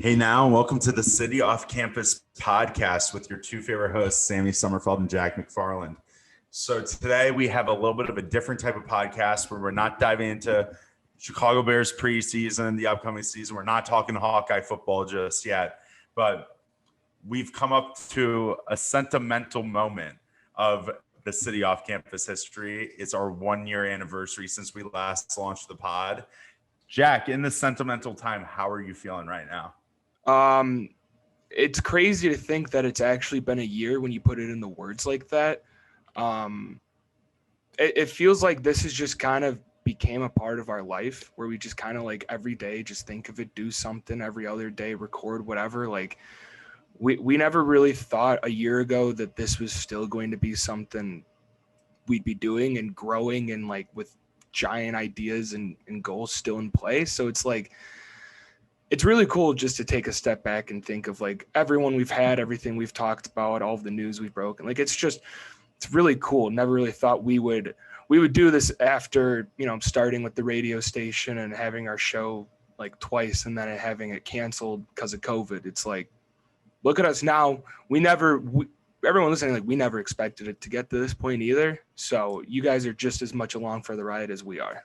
Hey now, and welcome to the City Off Campus podcast with your two favorite hosts, Sammy Sommerfeld and Jack McFarland. So today we have a little bit of a different type of podcast where we're not diving into Chicago Bears preseason and the upcoming season. We're not talking Hawkeye football just yet, but we've come up to a sentimental moment of the City Off Campus history. It's our 1-year anniversary since we last launched the pod. Jack, in this sentimental time, how are you feeling right now? It's crazy to think that it's actually been a year when you put it in the words like that. It feels like this has just kind of became a part of our life where we just kind of like every day just think of it, do something every other day, record whatever. Like we never really thought a year ago that this was still going to be something we'd be doing and growing and like with giant ideas and goals still in place. So it's like, it's really cool just to take a step back and think of like everyone we've had, everything we've talked about, all of the news we've broken. Like it's really cool. Never really thought we would do this after, starting with the radio station and having our show like twice and then having it canceled because of COVID. It's like, look at us now. Everyone listening, like we never expected it to get to this point either. So you guys are just as much along for the ride as we are.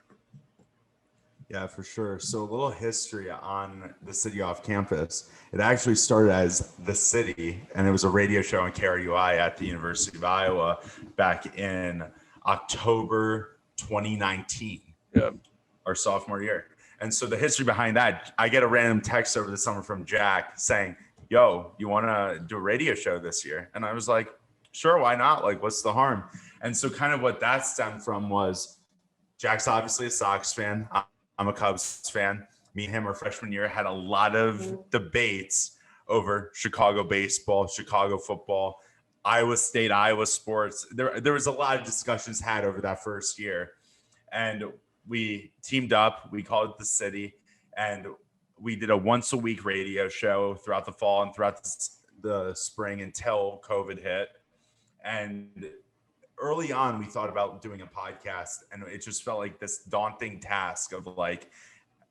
Yeah, for sure. So a little history on the City Off Campus. It actually started as The City, and it was a radio show on KRUI at the University of Iowa back in October 2019, our sophomore year. And so the history behind that, I get a random text over the summer from Jack saying, yo, you want to do a radio show this year? And I was like, sure, why not? Like, what's the harm? And so kind of what that stemmed from was Jack's obviously a Sox fan. I'm a Cubs fan. Me and him our freshman year had a lot of debates over Chicago baseball, Chicago football, Iowa State, Iowa sports. There was a lot of discussions had over that first year. And we teamed up. We called it The City. And we did a once-a-week radio show throughout the fall and throughout the spring until COVID hit. And early on, we thought about doing a podcast, and it just felt like this daunting task of like,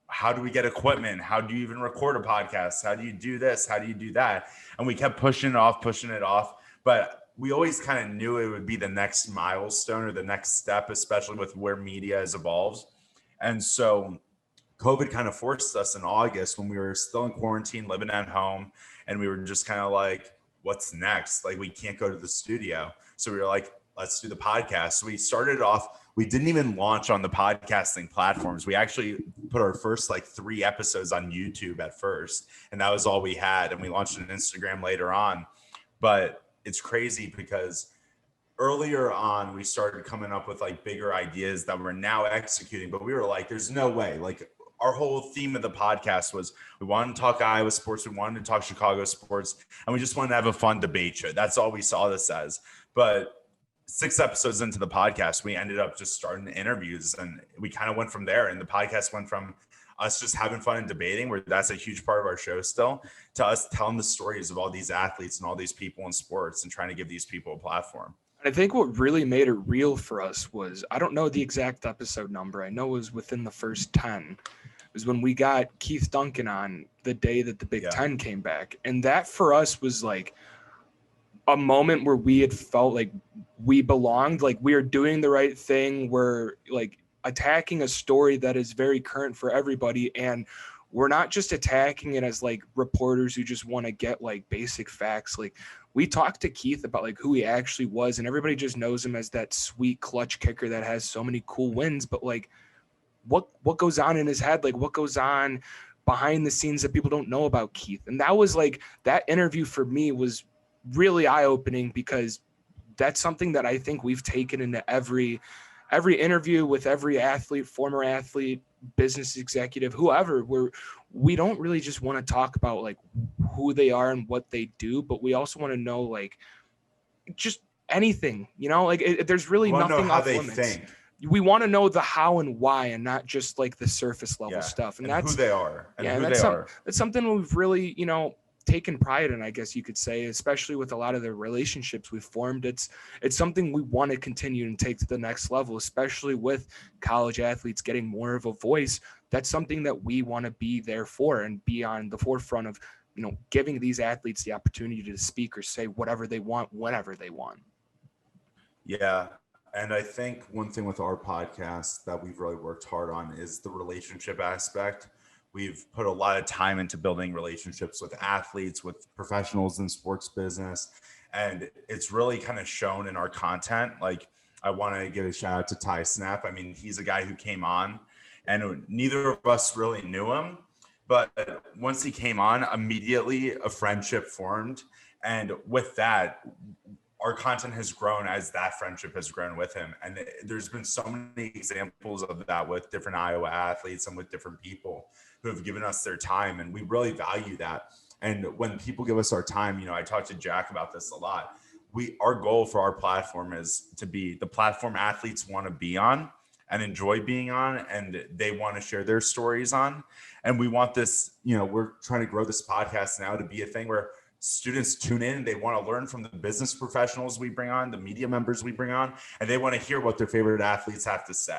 how do we get equipment? How do you even record a podcast? How do you do this? How do you do that? And we kept pushing it off. But we always kind of knew it would be the next milestone or the next step, especially with where media has evolved. And so COVID kind of forced us in August when we were still in quarantine, living at home, and we were just kind of like, what's next? Like, we can't go to the studio. So we were like, let's do the podcast. So we started off, we didn't even launch on the podcasting platforms. We actually put our first like 3 episodes on YouTube at first, and that was all we had. And we launched an Instagram later on. But it's crazy because earlier on, we started coming up with like bigger ideas that we're now executing, but we were like, there's no way. Like, our whole theme of the podcast was we wanted to talk Iowa sports, we wanted to talk Chicago sports, and we just wanted to have a fun debate show. That's all we saw this as. But 6 episodes into the podcast, we ended up just starting the interviews, and we kind of went from there. And the podcast went from us just having fun and debating, where that's a huge part of our show still, to us telling the stories of all these athletes and all these people in sports and trying to give these people a platform. I think what really made it real for us was, I don't know the exact episode number. I know it was within the first 10. It was when we got Keith Duncan on the day that the Big Ten came back. And that for us was like a moment where we had felt like we belonged, like we are doing the right thing. We're like attacking a story that is very current for everybody. And we're not just attacking it as like reporters who just want to get like basic facts. Like, we talked to Keith about like who he actually was, and everybody just knows him as that sweet clutch kicker that has so many cool wins. But like, what goes on in his head? Like, what goes on behind the scenes that people don't know about Keith? And that was like, that interview for me was really eye-opening, because that's something that I think we've taken into every interview with every athlete, former athlete, business executive, whoever, where we don't really just want to talk about like who they are and what they do, but we also want to know like just anything, like there's really nothing off limits. Think. We want to know the how and why, and not just like the surface level stuff. And that's who they are. That's something we've really, taken pride in, I guess you could say, especially with a lot of the relationships we've formed. It's something we want to continue and take to the next level, especially with college athletes getting more of a voice. That's something that we want to be there for and be on the forefront of, giving these athletes the opportunity to speak or say whatever they want, whenever they want. Yeah. And I think one thing with our podcast that we've really worked hard on is the relationship aspect. We've put a lot of time into building relationships with athletes, with professionals in sports business. And it's really kind of shown in our content. Like, I want to give a shout out to Ty Snap. I mean, he's a guy who came on and neither of us really knew him. But once he came on, immediately a friendship formed. And with that, our content has grown as that friendship has grown with him. And there's been so many examples of that with different Iowa athletes and with different people who have given us their time. And we really value that. And when people give us our time, I talked to Jack about this a lot. Our goal for our platform is to be the platform athletes want to be on and enjoy being on, and they want to share their stories on. And we want this, we're trying to grow this podcast now to be a thing where students tune in, they want to learn from the business professionals we bring on, the media members we bring on, and they want to hear what their favorite athletes have to say.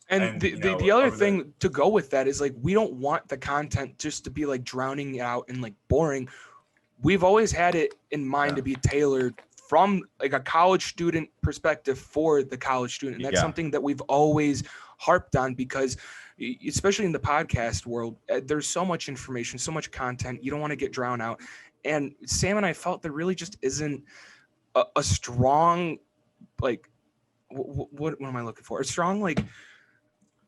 And the other thing to go with that is, like, we don't want the content just to be like drowning out and like boring. We've always had it in mind to be tailored from like a college student perspective for the college student. And that's something that we've always harped on, because especially in the podcast world, there's so much information, so much content. You don't want to get drowned out. And Sam and I felt there really just isn't a strong, like, what am I looking for? A strong, like,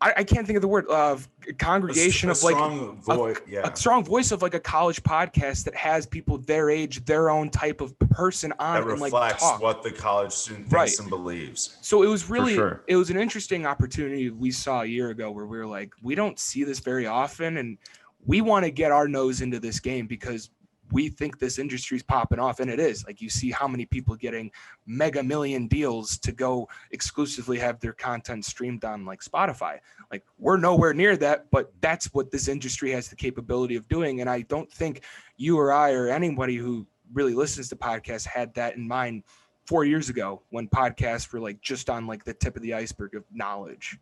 I can't think of the word, of congregation of like a strong voice of like a college podcast that has people their age, their own type of person on, that reflects and like talk what the college student thinks and believes. So it was really, it was an interesting opportunity we saw a year ago where we were like, we don't see this very often, and we want to get our nose into this game because we think this industry is popping off, and it is. Like, you see how many people getting mega million deals to go exclusively have their content streamed on like Spotify. Like, we're nowhere near that, but that's what this industry has the capability of doing. And I don't think you or I or anybody who really listens to podcasts had that in mind 4 years ago when podcasts were like just on like the tip of the iceberg of knowledge.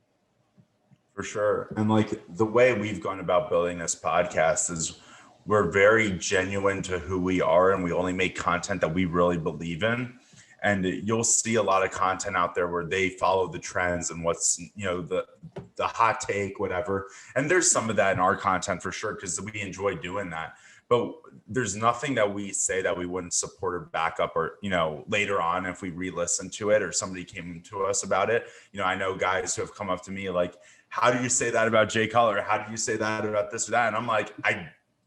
For sure. And like the way we've gone about building this podcast is we're very genuine to who we are, and we only make content that we really believe in. And you'll see a lot of content out there where they follow the trends and what's, the hot take, whatever. And there's some of that in our content for sure, because we enjoy doing that. But there's nothing that we say that we wouldn't support or back up, or, later on if we re-listen to it or somebody came to us about it. I know guys who have come up to me like, how do you say that about Jay Cutler? How do you say that about this or that? And I'm like,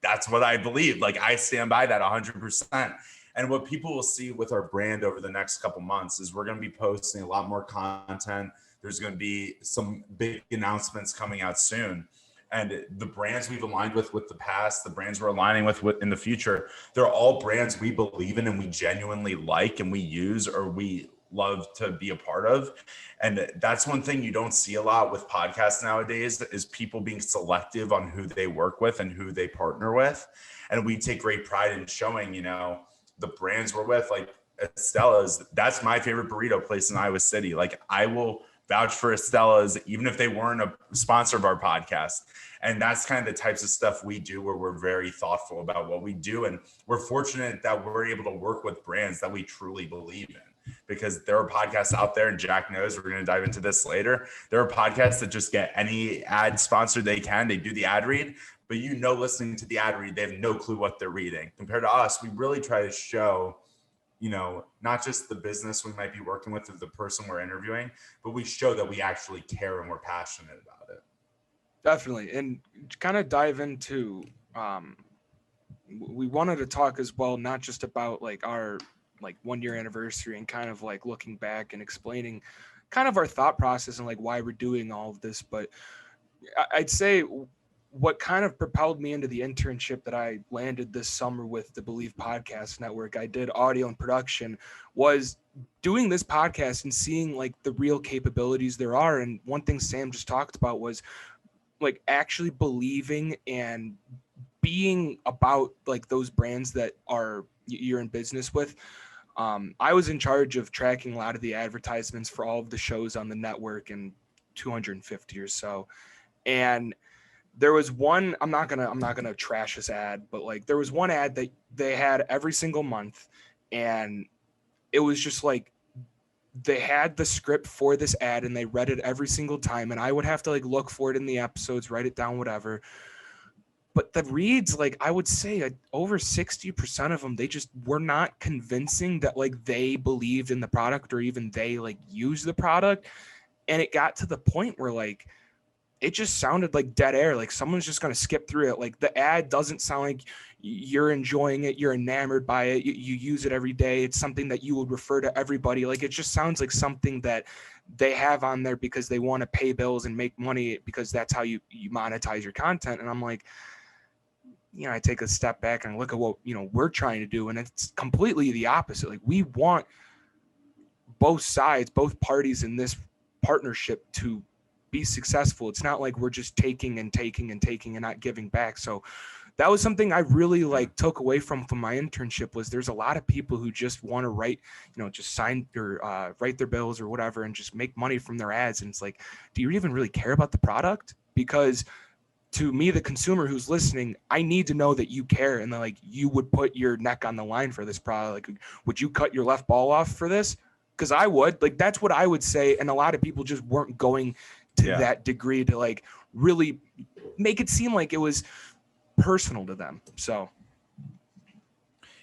that's what I believe. Like, I stand by that 100%. And what people will see with our brand over the next couple months is we're going to be posting a lot more content. There's going to be some big announcements coming out soon. And the brands we've aligned with the past, the brands we're aligning with in the future, they're all brands we believe in and we genuinely like and we use or we love to be a part of. And that's one thing you don't see a lot with podcasts nowadays, is people being selective on who they work with and who they partner with. And we take great pride in showing, the brands we're with, like Estella's. That's my favorite burrito place in Iowa City. Like, I will vouch for Estella's even if they weren't a sponsor of our podcast. And that's kind of the types of stuff we do, where we're very thoughtful about what we do. And we're fortunate that we're able to work with brands that we truly believe in, because there are podcasts out there, and Jack knows, we're going to dive into this later. There are podcasts that just get any ad sponsor they can. They do the ad read, but listening to the ad read, they have no clue what they're reading. Compared to us, we really try to show, not just the business we might be working with or the person we're interviewing, but we show that we actually care and we're passionate about it. Definitely. And to kind of dive into, we wanted to talk as well, not just about like our like 1 year anniversary and kind of like looking back and explaining kind of our thought process and like why we're doing all of this. But I'd say what kind of propelled me into the internship that I landed this summer with the Believe Podcast Network, I did audio and production, was doing this podcast and seeing like the real capabilities there are. And one thing Sam just talked about was like actually believing and being about like those brands that you're in business with. I was in charge of tracking a lot of the advertisements for all of the shows on the network, and 250 or so. And there was one, I'm not gonna trash this ad, but like there was one ad that they had every single month, and it was just like they had the script for this ad and they read it every single time, and I would have to like look for it in the episodes, write it down, whatever. But the reads, like I would say over 60% of them, they just were not convincing that like they believed in the product or even they like use the product. And it got to the point where like it just sounded like dead air. Like someone's just going to skip through it. Like the ad doesn't sound like you're enjoying it. You're enamored by it. You use it every day. It's something that you would refer to everybody. Like it just sounds like something that they have on there because they want to pay bills and make money, because that's how you monetize your content. And I'm like, I take a step back and look at what, we're trying to do. And it's completely the opposite. Like we want both sides, both parties in this partnership to be successful. It's not like we're just taking and taking and taking and not giving back. So that was something I really like took away from my internship, was there's a lot of people who just want to write, just sign or write their bills or whatever and just make money from their ads. And it's like, do you even really care about the product? Because to me, the consumer who's listening, I need to know that you care and that like you would put your neck on the line for this product. Like, would you cut your left ball off for this? Because I would. Like, that's what I would say. And a lot of people just weren't going to that degree to like really make it seem like it was personal to them. So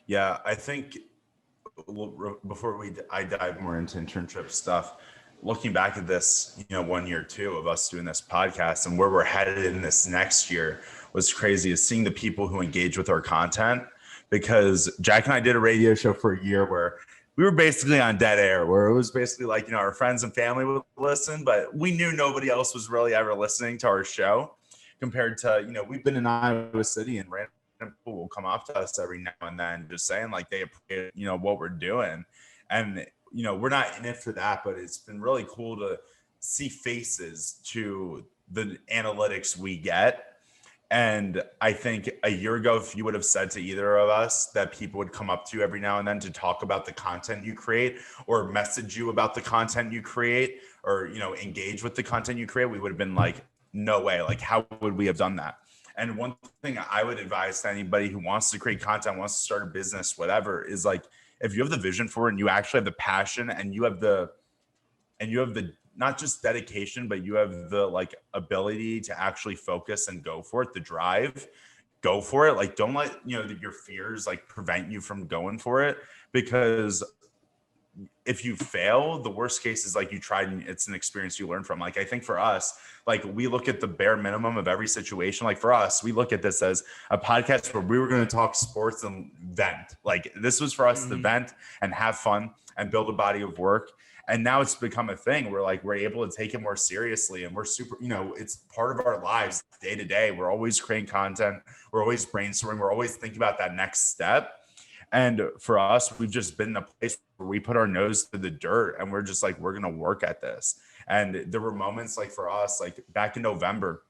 yeah, I think before I dive more into internship stuff, looking back at this, 1 year too of us doing this podcast and where we're headed in this next year was crazy, is seeing the people who engage with our content. Because Jack and I did a radio show for a year where we were basically on dead air, where it was basically like, our friends and family would listen, but we knew nobody else was really ever listening to our show, compared to, we've been in Iowa City and random people will come up to us every now and then just saying like they appreciate, what we're doing. And, we're not in it for that, but it's been really cool to see faces to the analytics we get. And I think a year ago, if you would have said to either of us that people would come up to you every now and then to talk about the content you create or message you about the content you create or, engage with the content you create, we would have been like, no way. Like, how would we have done that? And one thing I would advise to anybody who wants to create content, wants to start a business, whatever, is like, if you have the vision for it and you actually have the passion and you have the not just dedication, but you have the like ability to actually focus and go for it, the drive, go for it. Like, don't let, your fears like prevent you from going for it, because if you fail, the worst case is like you tried and it's an experience you learn from. Like, I think for us, like we look at the bare minimum of every situation. Like for us, we look at this as a podcast where we were going to talk sports and vent. Like this was for us to vent and have fun and build a body of work. And now it's become a thing where like we're able to take it more seriously, and we're super, it's part of our lives day to day. We're always creating content. We're always brainstorming. We're always thinking about that next step. And for us, we've just been in a place where we put our nose to the dirt and we're just like, we're going to work at this. And there were moments like for us, like back in November,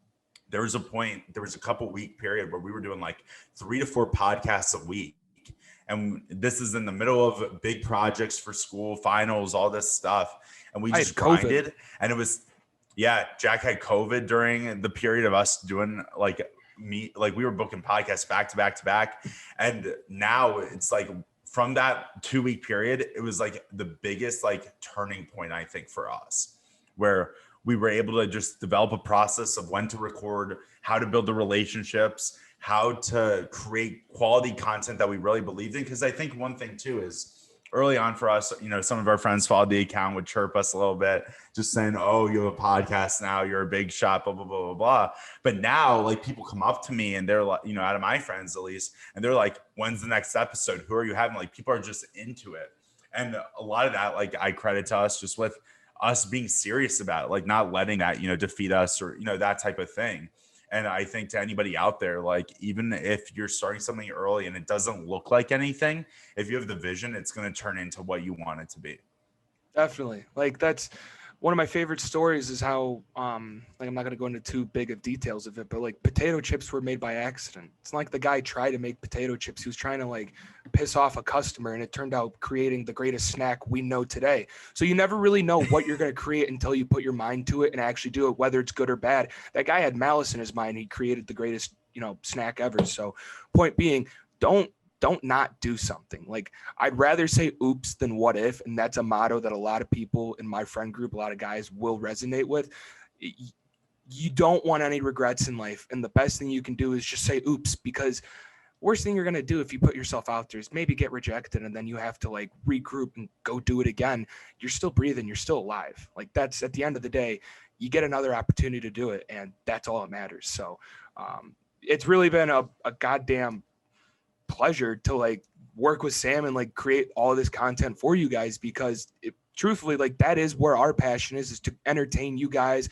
there was a couple week period where we were doing like 3 to 4 podcasts a week. And this is in the middle of big projects for school, finals, all this stuff. And we just grinded. And it was, Jack had COVID during the period of us doing like we were booking podcasts back to back to back. And now it's like from that 2-week period, it was like the biggest like turning point, I think, for us, where we were able to just develop a process of when to record, how to build the relationships, how to create quality content that we really believed in. Because I think one thing too is early on for us, some of our friends followed the account, would chirp us a little bit, just saying, oh, you have a podcast now, you're a big shot, blah, blah, blah, blah, blah. But now like people come up to me and they're like, out of my friends at least, and they're like, when's the next episode? Who are you having? Like people are just into it. And a lot of that, like I credit to us just with us being serious about it, like not letting that, defeat us or, that type of thing. And I think to anybody out there, like, even if you're starting something early and it doesn't look like anything, if you have the vision, it's going to turn into what you want it to be. Definitely. Like that's one of my favorite stories is how like I'm not gonna go into too big of details of it, but like potato chips were made by accident. It's not like the guy tried to make potato chips. He was trying to like piss off a customer, and it turned out creating the greatest snack we know today. So you never really know what you're gonna create until you put your mind to it and actually do it, whether it's good or bad. That guy had malice in his mind. He created the greatest, snack ever. So point being, don't not do something. Like, I'd rather say oops than what if, and that's a motto that a lot of people in my friend group, a lot of guys will resonate with. You don't want any regrets in life, and the best thing you can do is just say oops, because worst thing you're going to do if you put yourself out there is maybe get rejected, and then you have to like regroup and go do it again. You're still breathing, you're still alive. Like, that's, at the end of the day, you get another opportunity to do it, and that's all that matters. So it's really been a goddamn pleasure to like work with Sam and like create all this content for you guys, because truthfully, like, that is where our passion is to entertain you guys,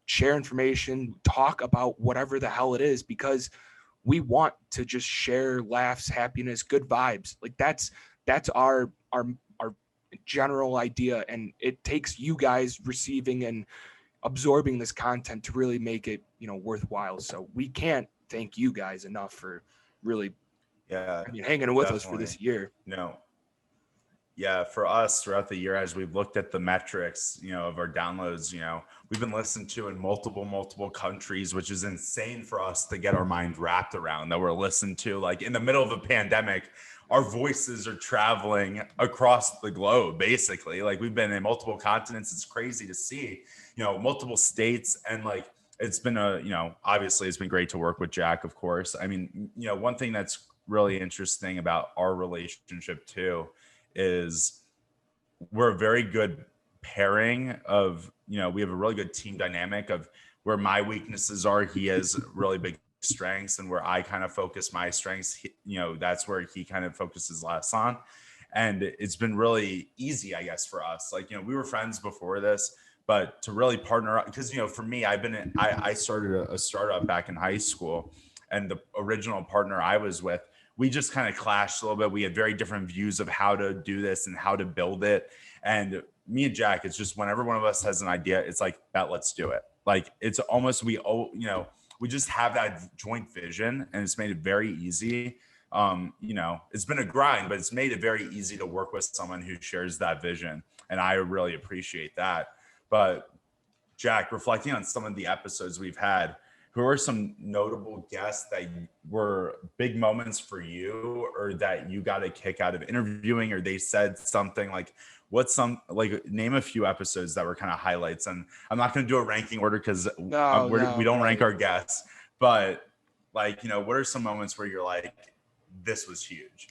share information, talk about whatever the hell it is, because we want to just share laughs, happiness, good vibes. Like, that's our general idea, and it takes you guys receiving and absorbing this content to really make it, worthwhile. So we can't thank you guys enough for really hanging with us for this year. Yeah, for us throughout the year, as we've looked at the metrics, of our downloads, we've been listened to in multiple countries, which is insane for us to get our mind wrapped around, that we're listened to like in the middle of a pandemic. Our voices are traveling across the globe, basically. Like, we've been in multiple continents. It's crazy to see, multiple states. And like, it's been obviously it's been great to work with Jack, of course. I mean, one thing that's really interesting about our relationship too is we're a very good pairing of, we have a really good team dynamic of where my weaknesses are, he has really big strengths, and where I kind of focus my strengths, that's where he kind of focuses less on. And it's been really easy, I guess, for us. Like, we were friends before this, but to really partner up, because, for me, I started a startup back in high school, and the original partner I was with, we just kind of clashed a little bit. We had very different views of how to do this and how to build it. And me and Jack, it's just whenever one of us has an idea, it's like, let's do it. Like, it's almost, we just have that joint vision, and it's made it very easy. It's been a grind, but it's made it very easy to work with someone who shares that vision. And I really appreciate that. But Jack, reflecting on some of the episodes we've had, who are some notable guests that were big moments for you, or that you got a kick out of interviewing, or they said something like, name a few episodes that were kind of highlights? And I'm not going to do a ranking order because we don't rank our guests, but like, what are some moments where you're like, this was huge,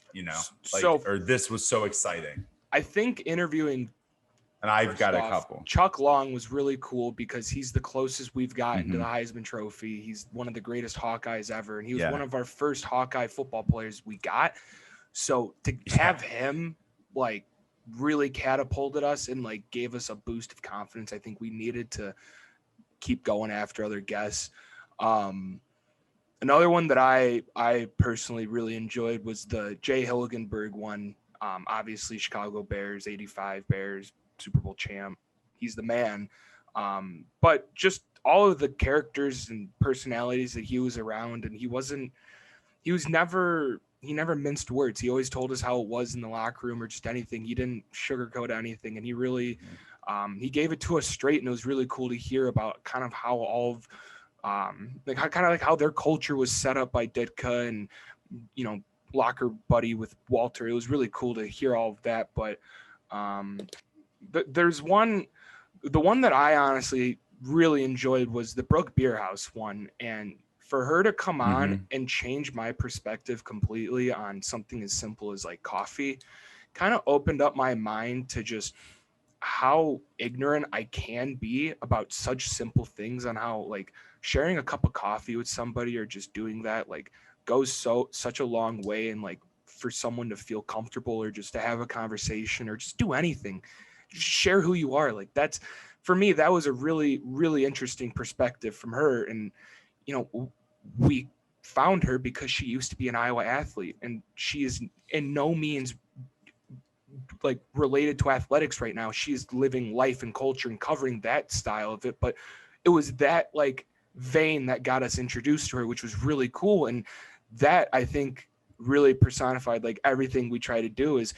or this was so exciting? I think interviewing, and I've got a couple. Chuck Long was really cool because he's the closest we've gotten to the Heisman Trophy. He's one of the greatest Hawkeyes ever, and he was one of our first Hawkeye football players we got. So to have him like really catapulted us and like gave us a boost of confidence, I think we needed to keep going after other guests. Another one that I personally really enjoyed was the Jay Hilgenberg one. Obviously Chicago Bears, 85 Bears, Super Bowl champ. He's the man. But just all of the characters and personalities that he was around, and he never minced words. He always told us how it was in the locker room or just anything. He didn't sugarcoat anything, and he really he gave it to us straight, and it was really cool to hear about kind of how all of how their culture was set up by Ditka and locker buddy with Walter. It was really cool to hear all of that. But there's the one that I honestly really enjoyed was the Brooke Beerhouse one, and for her to come on and change my perspective completely on something as simple as like coffee kind of opened up my mind to just how ignorant I can be about such simple things, on how like sharing a cup of coffee with somebody or just doing that like goes such a long way, and like for someone to feel comfortable or just to have a conversation or just do anything, just share who you are. Like, that's, for me, that was a really, really interesting perspective from her. And we found her because she used to be an Iowa athlete, and she is in no means like related to athletics right now. She's living life and culture and covering that style of it. But it was that like vein that got us introduced to her, which was really cool. And that, I think, really personified like everything we try to do. Is,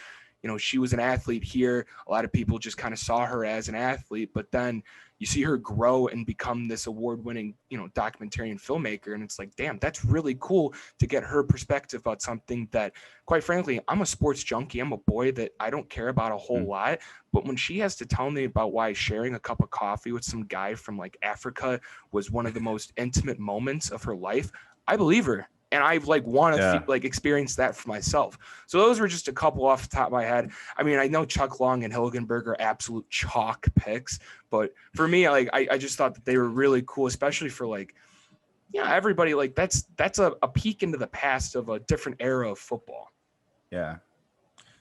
she was an athlete here. A lot of people just kind of saw her as an athlete, but then you see her grow and become this award-winning, documentarian filmmaker. And it's like, damn, that's really cool to get her perspective about something that, quite frankly, I'm a sports junkie. I'm a boy that I don't care about a whole lot. But when she has to tell me about why sharing a cup of coffee with some guy from like Africa was one of the most intimate moments of her life, I believe her. And I like want to like experience that for myself. So those were just a couple off the top of my head. I mean, I know Chuck Long and Hilgenberg are absolute chalk picks, but for me, like I just thought that they were really cool, especially for like, everybody, like that's a peek into the past of a different era of football. Yeah.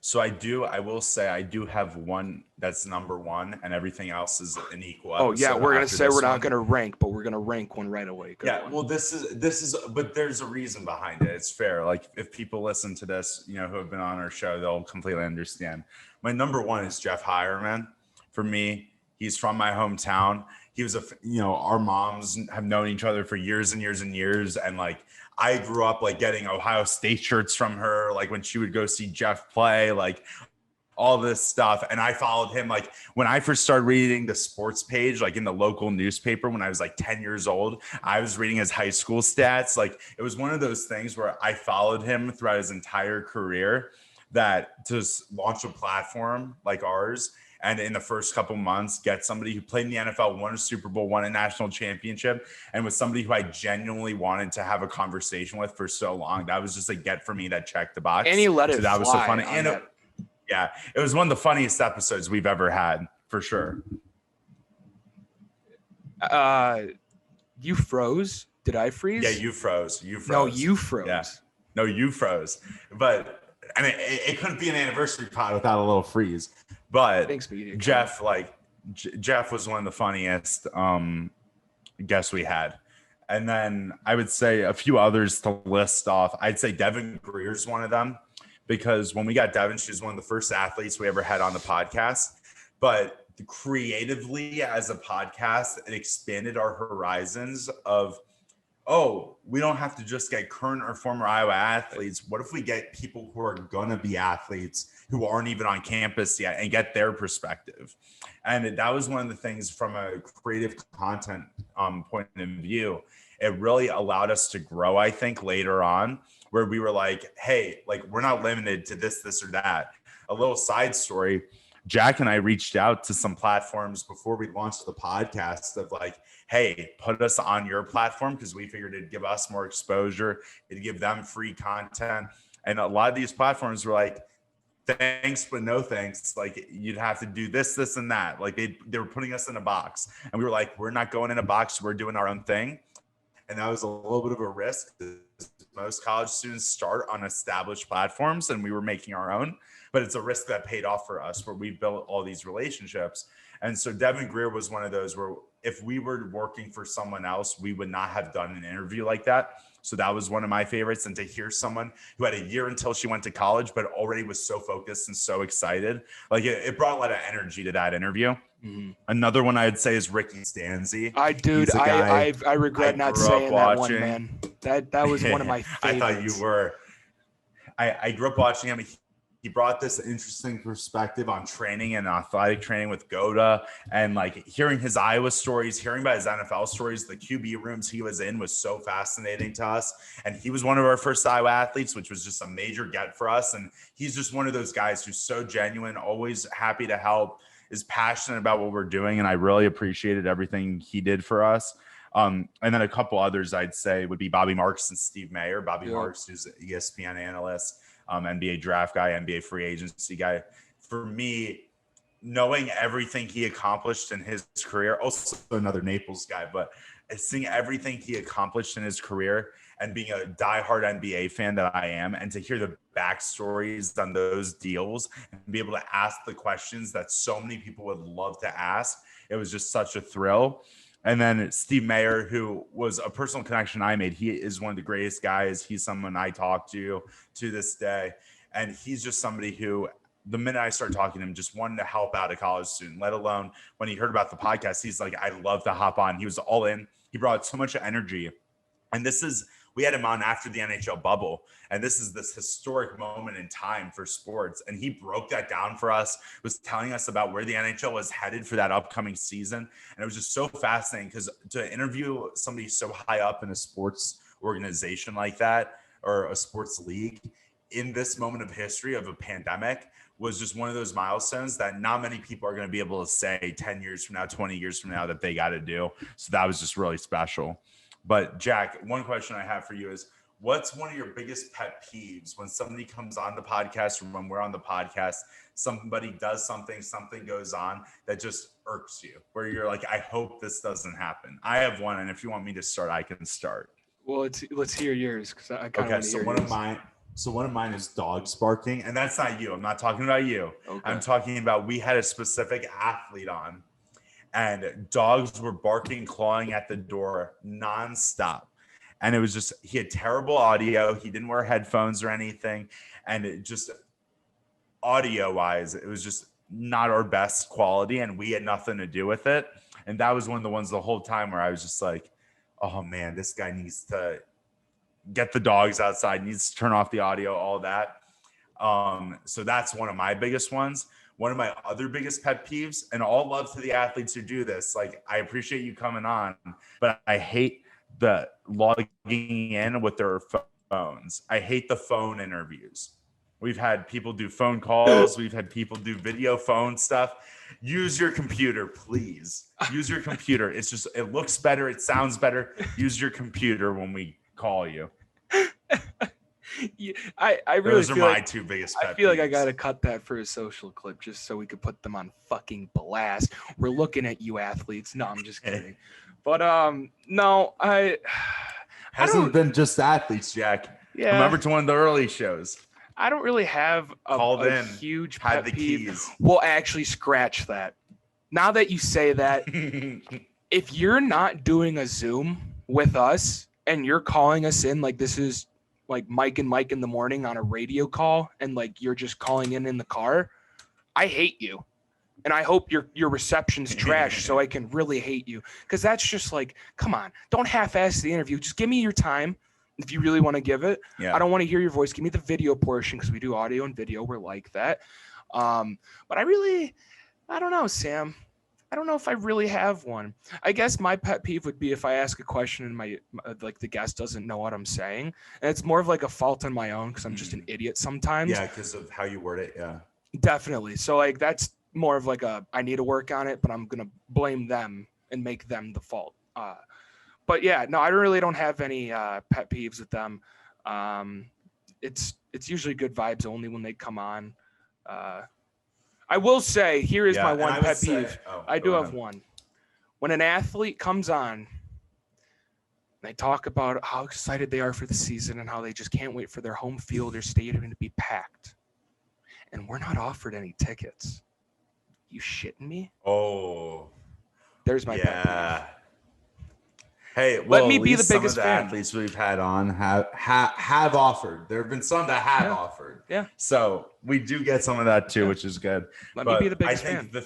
So I will say I do have one that's number one, and everything else is an equal episode. Oh yeah, we're gonna say we're not gonna rank, but we're gonna rank one right away. Well, this is, but there's a reason behind it. It's fair. Like if people listen to this, who have been on our show, they'll completely understand. My number one is Jeff Hireman. For me, he's from my hometown. He was our moms have known each other for years and years and years, and like I grew up like getting Ohio State shirts from her, like when she would go see Jeff play, like all this stuff. And I followed him like when I first started reading the sports page, like in the local newspaper when I was like 10 years old, I was reading his high school stats. Like it was one of those things where I followed him throughout his entire career, that to launch a platform like ours and in the first couple months get somebody who played in the NFL, won a Super Bowl, won a national championship, and was somebody who I genuinely wanted to have a conversation with for so long. That was just a get for me that checked the box. And he let it fly. That was so funny. And it was one of the funniest episodes we've ever had, for sure. You froze? Did I freeze? Yeah, you froze. You froze. No, you froze. Yeah. No, you froze. But I mean, it couldn't be an anniversary pod without a little freeze. But thanks, Jeff, Jeff was one of the funniest guests we had. And then I would say a few others to list off. I'd say Devin Greer's one of them, because when we got Devin, she was one of the first athletes we ever had on the podcast. But creatively as a podcast, it expanded our horizons of, we don't have to just get current or former Iowa athletes. What if we get people who are going to be athletes who aren't even on campus yet and get their perspective? And that was one of the things from a creative content point of view. It really allowed us to grow, I think, later on, where we were like, hey, like we're not limited to this or that. A little side story. Jack and I reached out to some platforms before we launched the podcast of like, hey, put us on your platform, because we figured it'd give us more exposure, it'd give them free content. And a lot of these platforms were like, thanks, but no thanks. Like you'd have to do this, and that. Like they were putting us in a box, and we were like, we're not going in a box. We're doing our own thing. And that was a little bit of a risk. Most college students start on established platforms, and we were making our own, but it's a risk that paid off for us, where we built all these relationships. And so Devin Greer was one of those where if we were working for someone else, we would not have done an interview like that. So that was one of my favorites. And to hear someone who had a year until she went to college, but already was so focused and so excited, like it brought a lot of energy to that interview. Mm-hmm. Another one I'd say is Ricky Stanzi. I regret not saying that one, man. That was one of my favorites. I thought you were. I grew up watching him. He brought this interesting perspective on training and athletic training with Goda, and like hearing his Iowa stories, hearing about his NFL stories, the QB rooms he was in was so fascinating to us. And he was one of our first Iowa athletes, which was just a major get for us. And he's just one of those guys who's so genuine, always happy to help, is passionate about what we're doing. And I really appreciated everything he did for us. And then a couple others I'd say would be Bobby Marks and Steve Mayer. Bobby Marks, who's an ESPN analyst, NBA draft guy, NBA free agency guy. For me, knowing everything he accomplished in his career, also another Naples guy, but seeing everything he accomplished in his career and being a diehard NBA fan that I am, and to hear the backstories on those deals and be able to ask the questions that so many people would love to ask, it was just such a thrill. And then Steve Mayer, who was a personal connection I made. He is one of the greatest guys. He's someone I talk to this day. And he's just somebody who the minute I started talking to him, just wanted to help out a college student, let alone when he heard about the podcast, he's like, I'd love to hop on. He was all in. He brought so much energy. And we had him on after the NHL bubble. And this is this historic moment in time for sports. And he broke that down for us, was telling us about where the NHL was headed for that upcoming season. And it was just so fascinating because to interview somebody so high up in a sports organization like that, or a sports league in this moment of history of a pandemic, was just one of those milestones that not many people are going to be able to say 10 years from now, 20 years from now that they got to do. So that was just really special. But Jack, one question I have for you is, what's one of your biggest pet peeves when somebody comes on the podcast or when we're on the podcast, somebody does something goes on that just irks you, where you're like, I hope this doesn't happen? I have one, and if you want me to start, I can start. Well, let's hear yours, because I kind of want to hear yours. One of mine is dogs barking, and that's not you. I'm not talking about you. Okay. I'm talking about, we had a specific athlete on, and dogs were barking, clawing at the door nonstop. And it was just, he had terrible audio. He didn't wear headphones or anything. And it just, audio wise, it was just not our best quality, and we had nothing to do with it. And that was one of the ones the whole time where I was just like, oh man, this guy needs to get the dogs outside, needs to turn off the audio, all that. So that's one of my biggest ones. One of my other biggest pet peeves, and all love to the athletes who do this. Like, I appreciate you coming on, but I hate the logging in with their phones. I hate the phone interviews. We've had people do phone calls. We've had people do video phone stuff. Use your computer, please. Use your computer. It's just, it looks better. It sounds better. Use your computer when we call you. Yeah, I really Those are feel my like, two biggest pet I feel like I peeves. gotta cut that for a social clip just so we could put them on fucking blast. We're looking at you, athletes. No, I'm just kidding. But no, Hasn't been just athletes, Jack. Yeah. Remember to one of the early shows. I don't really have a huge had pet the peeve. keys. We'll actually scratch that. Now that you say that, if you're not doing a Zoom with us and you're calling us in like this is like Mike and Mike in the morning on a radio call, and like you're just calling in the car, I hate you. And I hope your reception's trash so I can really hate you. Because that's just like, come on, don't half-ass the interview. Just give me your time if you really want to give it. Yeah. I don't want to hear your voice. Give me the video portion, because we do audio and video. We're like that. But I don't know, Sam. I don't know if I really have one. I guess my pet peeve would be if I ask a question and my like the guest doesn't know what I'm saying. And it's more of like a fault on my own because I'm just an idiot sometimes. Yeah, because of how you word it. Yeah. Definitely. So like that's more of like I need to work on it, but I'm gonna blame them and make them the fault. But yeah, no, I really don't have any pet peeves with them. It's usually good vibes only when they come on. I will say, here is my one pet peeve. I do have one. When an athlete comes on, they talk about how excited they are for the season and how they just can't wait for their home field or stadium to be packed. And we're not offered any tickets. You shitting me? Oh. There's my pet peeve. Hey, well, let me be the some biggest of the fan. athletes we've had on have offered. There have been some that have offered. Yeah. So we do get some of that too, which is good. Let me be the biggest fan. I think the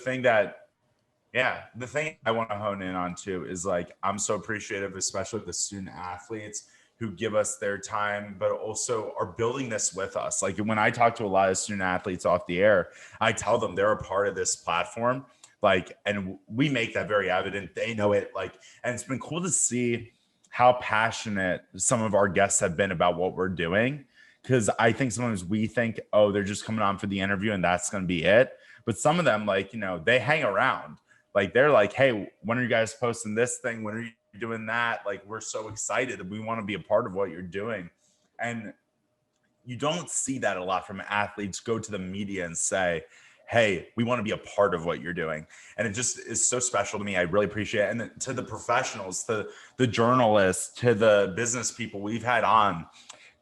thing I want to hone in on too is like, I'm so appreciative, especially the student athletes who give us their time, but also are building this with us. Like when I talk to a lot of student athletes off the air, I tell them they're a part of this platform. Like, and we make that very evident. They know it. Like, and it's been cool to see how passionate some of our guests have been about what we're doing. Cause I think sometimes we think, oh, they're just coming on for the interview and that's going to be it. But some of them, like, you know, they hang around. Like, they're like, hey, when are you guys posting this thing? When are you doing that? Like, we're so excited. We want to be a part of what you're doing. And you don't see that a lot from athletes go to the media and say, hey, we want to be a part of what you're doing. And it just is so special to me. I really appreciate it. And then to the professionals, to the journalists, to the business people we've had on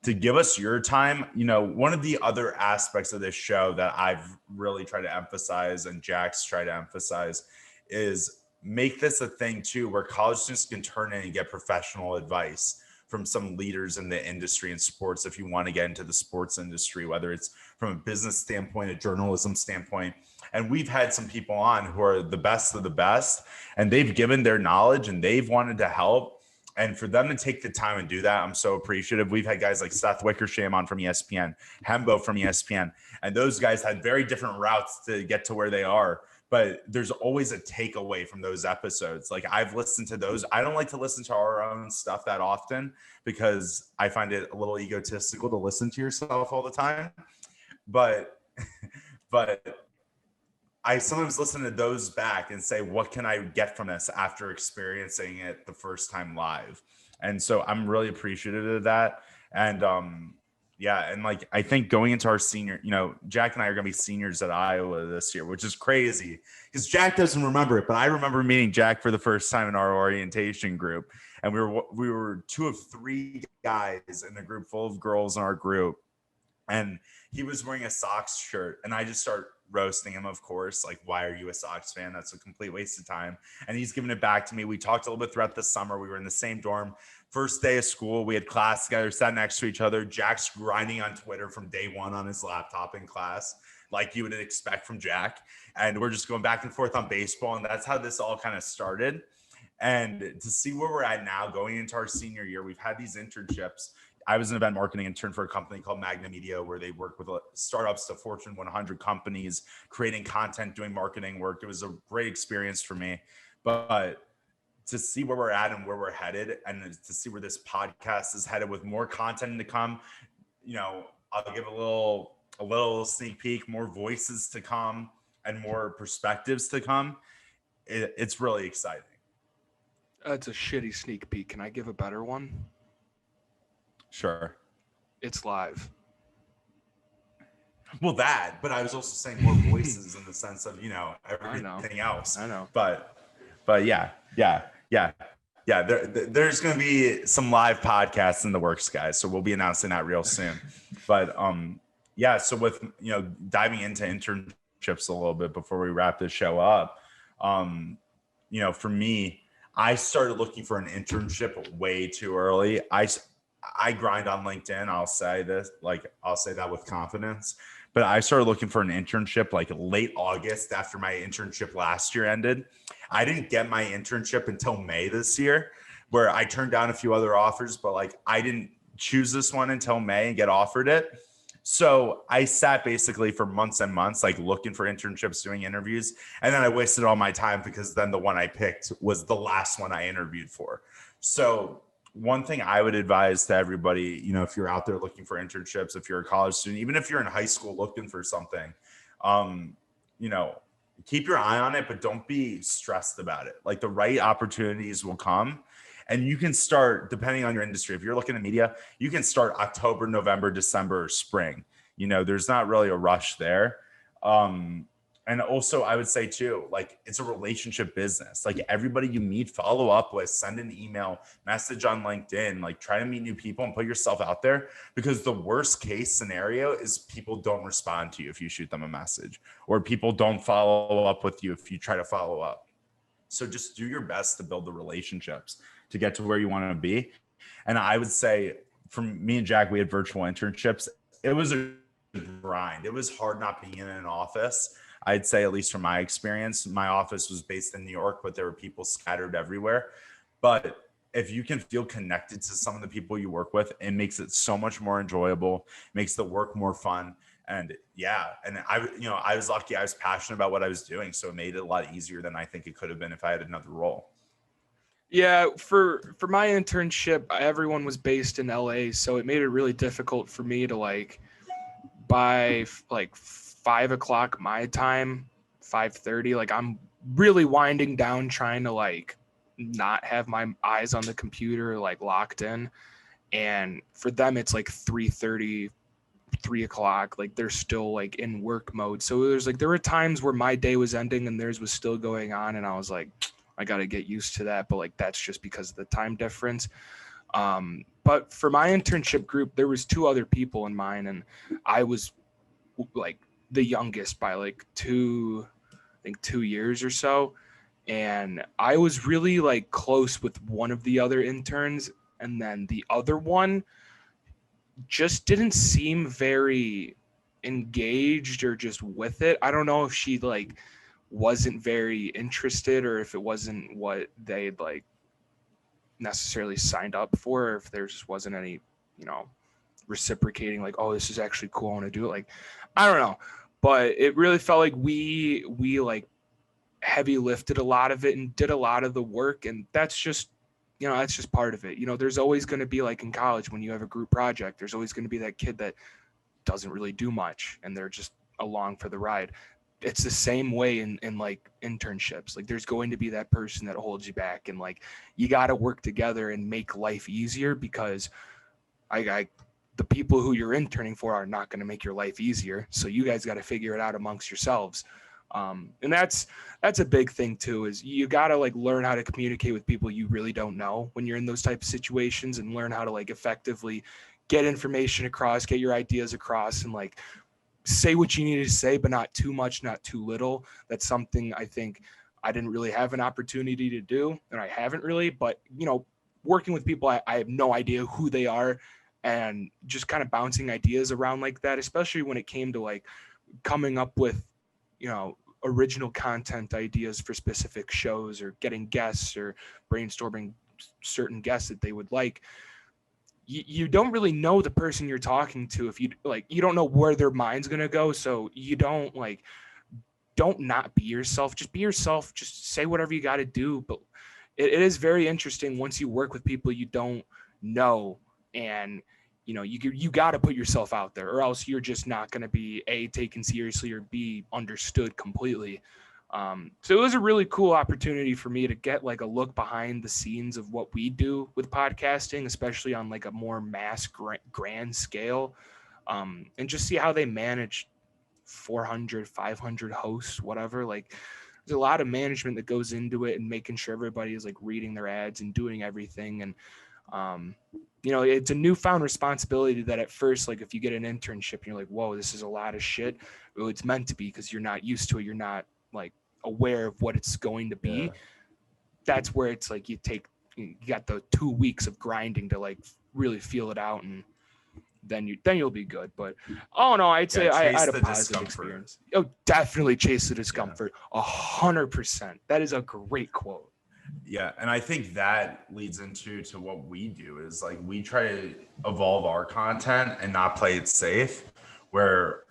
to give us your time. You know, one of the other aspects of this show that I've really tried to emphasize and Jack's tried to emphasize is make this a thing too, where college students can turn in and get professional advice from some leaders in the industry and sports if you want to get into the sports industry, whether it's from a business standpoint, a journalism standpoint. And we've had some people on who are the best of the best, and they've given their knowledge and they've wanted to help. And for them to take the time and do that, I'm so appreciative. We've had guys like Seth Wickersham on from ESPN, Hembo from ESPN, and those guys had very different routes to get to where they are. But there's always a takeaway from those episodes. Like, I've listened to those. I don't like to listen to our own stuff that often because I find it a little egotistical to listen to yourself all the time. But I sometimes listen to those back and say, what can I get from this after experiencing it the first time live? And so I'm really appreciative of that. And yeah, and like, I think going into our senior, Jack and I are going to be seniors at Iowa this year, which is crazy because Jack doesn't remember it, but I remember meeting Jack for the first time in our orientation group. And we were 2 of 3 guys in a group full of girls in our group. And he was wearing a Sox shirt, and I just start roasting him, of course. Like, why are you a Sox fan? That's a complete waste of time. And he's giving it back to me. We talked a little bit throughout the summer. We were in the same dorm. First day of school, we had class together, sat next to each other. Jack's grinding on Twitter from day one on his laptop in class, like you would expect from Jack. And we're just going back and forth on baseball. And that's how this all kind of started. And to see where we're at now, going into our senior year, we've had these internships. I was an event marketing intern for a company called Magna Media, where they work with startups to Fortune 100 companies, creating content, doing marketing work. It was a great experience for me. But to see where we're at and where we're headed, and to see where this podcast is headed with more content to come, I'll give a little sneak peek, more voices to come and more perspectives to come. It's really exciting. That's a shitty sneak peek. Can I give a better one? Sure. It's live. Well, but I was also saying more voices in the sense of, everything else. I know. But yeah. There's going to be some live podcasts in the works, guys. So we'll be announcing that real soon. But yeah. So with, diving into internships a little bit before we wrap this show up, for me, I started looking for an internship way too early. I grind on LinkedIn. I'll say that with confidence, but I started looking for an internship like late August after my internship last year ended. I didn't get my internship until May this year, where I turned down a few other offers, but like I didn't choose this one until May and get offered it. So I sat basically for months and months, like looking for internships, doing interviews. And then I wasted all my time because then the one I picked was the last one I interviewed for. So one thing I would advise to everybody, if you're out there looking for internships, if you're a college student, even if you're in high school looking for something, keep your eye on it, but don't be stressed about it. Like, the right opportunities will come, and you can start, depending on your industry. If you're looking at media, you can start October, November, December, or spring. There's not really a rush there. And also, I would say too, like, it's a relationship business. Like, everybody you meet, follow up with, send an email, message on LinkedIn, like, try to meet new people and put yourself out there, because the worst case scenario is people don't respond to you if you shoot them a message, or people don't follow up with you if you try to follow up. So just do your best to build the relationships to get to where you want to be. And I would say, for me and Jack, we had virtual internships. It was a grind. It was hard not being in an office. I'd say, at least from my experience, my office was based in New York, but there were people scattered everywhere. But if you can feel connected to some of the people you work with, it makes it so much more enjoyable, makes the work more fun. And yeah, and I was lucky. I was passionate about what I was doing, so it made it a lot easier than I think it could have been if I had another role. Yeah, for my internship, everyone was based in LA, so it made it really difficult for me to by 5:00 my time, 5:30, I'm really winding down, trying to not have my eyes on the computer locked in. And for them, it's 3:30, 3:00, they're still in work mode. So there were times where my day was ending and theirs was still going on, and I was like, I got to get used to that. But that's just because of the time difference. But for my internship group, there was 2 other people in mine, and I was the youngest by 2 years or so. And I was really close with one of the other interns, And then the other one just didn't seem very engaged or just with it. I don't know if she like wasn't very interested or if it wasn't what they'd like necessarily signed up for, or if there just wasn't any, you know, reciprocating like, oh, this is actually cool, I want to do it. Like, I don't know, but it really felt like we like heavy lifted a lot of it and did a lot of the work, and that's just, you know, that's just part of it. You know, there's always going to be, like in college when you have a group project, there's always going to be that kid that doesn't really do much and they're just along for the ride. It's the same way in like internships. Like there's going to be that person that holds you back, and like you got to work together and make life easier, because I the people who you're interning for are not going to make your life easier. So you guys got to figure it out amongst yourselves. And that's a big thing too, is you got to like learn how to communicate with people you really don't know when you're in those type of situations, and learn how to like effectively get information across, get your ideas across, and like say what you need to say, but not too much, not too little. That's something I think I didn't really have an opportunity to do, and I haven't really, but you know, working with people, I have no idea who they are, and just kind of bouncing ideas around like that, especially when it came to like coming up with, you know, original content ideas for specific shows, or getting guests, or brainstorming certain guests that they would like. You don't really know the person you're talking to if you like, you don't know where their mind's going to go. So you don't like, don't not be yourself, just be yourself, just say whatever you got to do. But it is very interesting once you work with people you don't know, and you know, you got to put yourself out there, or else you're just not going to be A, taken seriously, or B, understood completely. So it was a really cool opportunity for me to get like a look behind the scenes of what we do with podcasting, especially on like a more mass grand scale, and just see how they manage 400, 500 hosts, whatever. Like there's a lot of management that goes into it, and making sure everybody is like reading their ads and doing everything. And you know, it's a newfound responsibility that at first, like if you get an internship, you're like, whoa, this is a lot of shit. Well, it's meant to be, because you're not used to it. You're not like aware of what it's going to be. Yeah. That's where it's like you got the 2 weeks of grinding to like really feel it out, and then you'll be good. But oh no, I'd say I had a positive experience. Oh, definitely chase the discomfort. 100%. That is a great quote. Yeah, and I think that leads into what we do is like we try to evolve our content and not play it safe. Where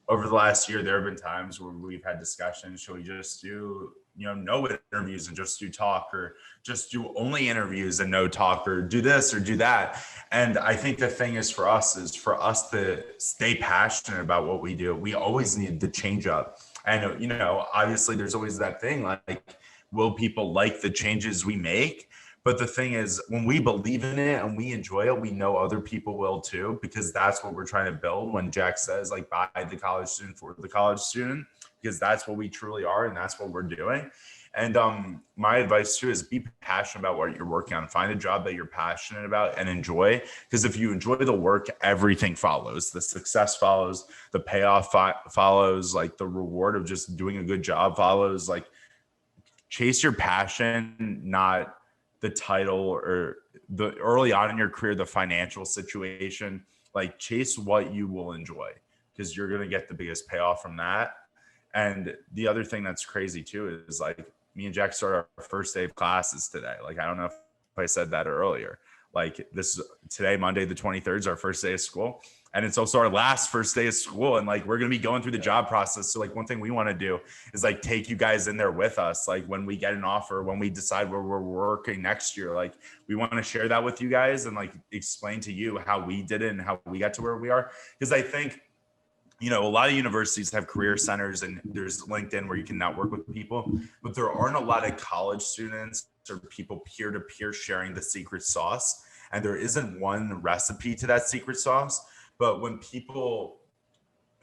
over the last year, there have been times where we've had discussions. Should we just do, you know, no interviews and just do talk, or just do only interviews and no talk, or do this or do that? And I think the thing is for us to stay passionate about what we do, we always need to change up. And, you know, obviously there's always that thing like, will people like the changes we make? But the thing is, when we believe in it and we enjoy it, we know other people will too, because that's what we're trying to build. When Jack says like, by the college student for the college student, because that's what we truly are, and that's what we're doing. And my advice too is be passionate about what you're working on. Find a job that you're passionate about and enjoy, because if you enjoy the work, everything follows. The success follows, the payoff follows, like the reward of just doing a good job follows. Like, chase your passion, not the title or the early on in your career, the financial situation. Like, chase what you will enjoy, because you're going to get the biggest payoff from that. And the other thing that's crazy too is like, me and Jack started our first day of classes today. Like, I don't know if I said that earlier. Like, this is today, Monday the 23rd, is our first day of school. And it's also our last first day of school. And like, we're going to be going through the job process. So like, one thing we want to do is like take you guys in there with us. Like, when we get an offer, when we decide where we're working next year, like we want to share that with you guys and like explain to you how we did it and how we got to where we are. Because I think, you know, a lot of universities have career centers and there's LinkedIn where you can network with people, but there aren't a lot of college students or people peer-to-peer sharing the secret sauce. And there isn't one recipe to that secret sauce. But when people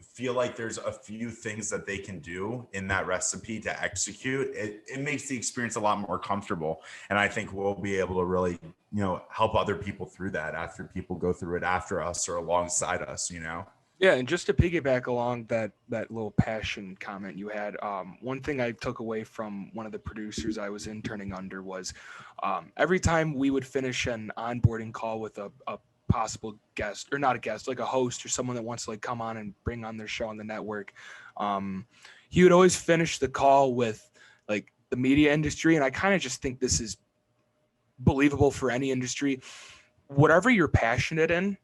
feel like there's a few things that they can do in that recipe to execute, it makes the experience a lot more comfortable. And I think we'll be able to really, you know, help other people through that after people go through it after us or alongside us, you know? Yeah, and just to piggyback along that little passion comment you had, one thing I took away from one of the producers I was interning under was every time we would finish an onboarding call with a possible guest, or not a guest, like a host or someone that wants to like come on and bring on their show on the network, he would always finish the call with like the media industry, and I kind of just think this is believable for any industry. Whatever you're passionate in,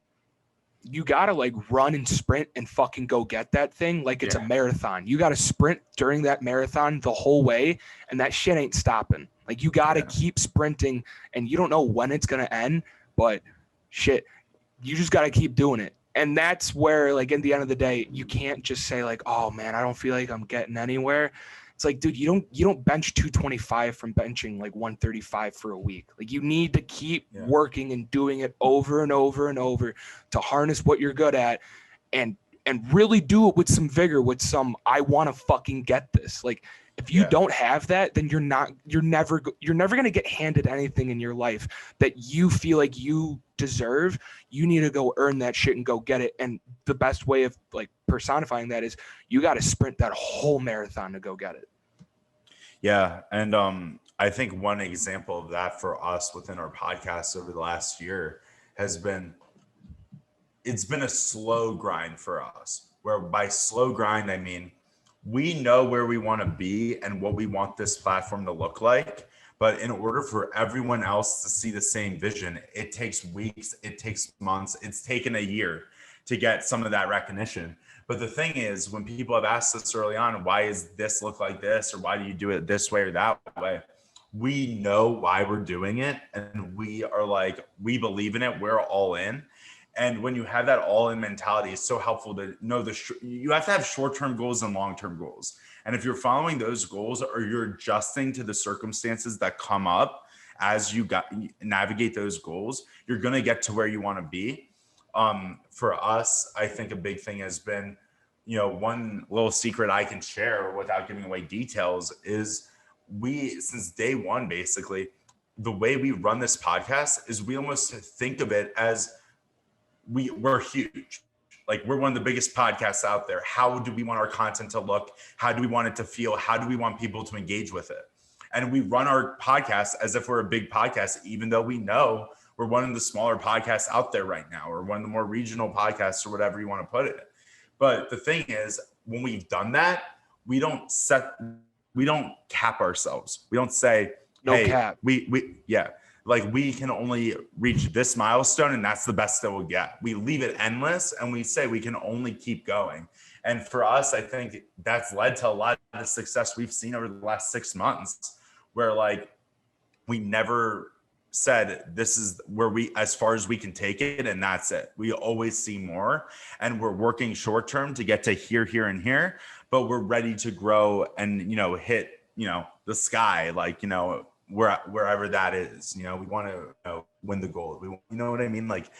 you gotta like run and sprint and fucking go get that thing like it's a marathon. You gotta sprint during that marathon the whole way, and that shit ain't stopping. Like you gotta keep sprinting, and you don't know when it's gonna end, but shit, you just gotta keep doing it. And that's where, like, at the end of the day, you can't just say like, oh man, I don't feel like I'm getting anywhere. It's like, dude, you don't bench 225 from benching like 135 for a week. Like you need to keep working and doing it over and over and over to harness what you're good at, and really do it with some vigor, with some I want to fucking get this. Like if you don't have that, then you're never going to get handed anything in your life that you feel like you deserve. You need to go earn that shit and go get it. And the best way of like personifying that is you got to sprint that whole marathon to go get it. Yeah. And I think one example of that for us within our podcast over the last year has been, it's been a slow grind for us, where by slow grind, I mean, we know where we want to be and what we want this platform to look like. But in order for everyone else to see the same vision, it takes weeks, it takes months, it's taken a year to get some of that recognition. But the thing is, when people have asked us early on, why is this look like this? Or why do you do it this way or that way? We know why we're doing it. And we are like, we believe in it. We're all in. And when you have that all-in mentality, it's so helpful to know you have to have short-term goals and long-term goals. And if you're following those goals, or you're adjusting to the circumstances that come up as you navigate those goals, you're going to get to where you want to be. For us, I think a big thing has been, one little secret I can share without giving away details is since day one, basically, the way we run this podcast is we almost think of it as we're huge. Like we're one of the biggest podcasts out there. How do we want our content to look? How do we want it to feel? How do we want people to engage with it? And we run our podcast as if we're a big podcast, even though we know we're one of the smaller podcasts out there right now, or one of the more regional podcasts, or whatever you want to put it. But the thing is, when we've done that, we don't cap ourselves. We don't say, cap. Like we can only reach this milestone and that's the best that we'll get. We leave it endless and we say we can only keep going. And for us, I think that's led to a lot of the success we've seen over the last 6 months, where like we never said this is where as far as we can take it, and that's it. We always see more, and we're working short term to get to here, and here, but we're ready to grow and, hit, the sky, like, wherever that is. We want to win the gold. You know what I mean? Like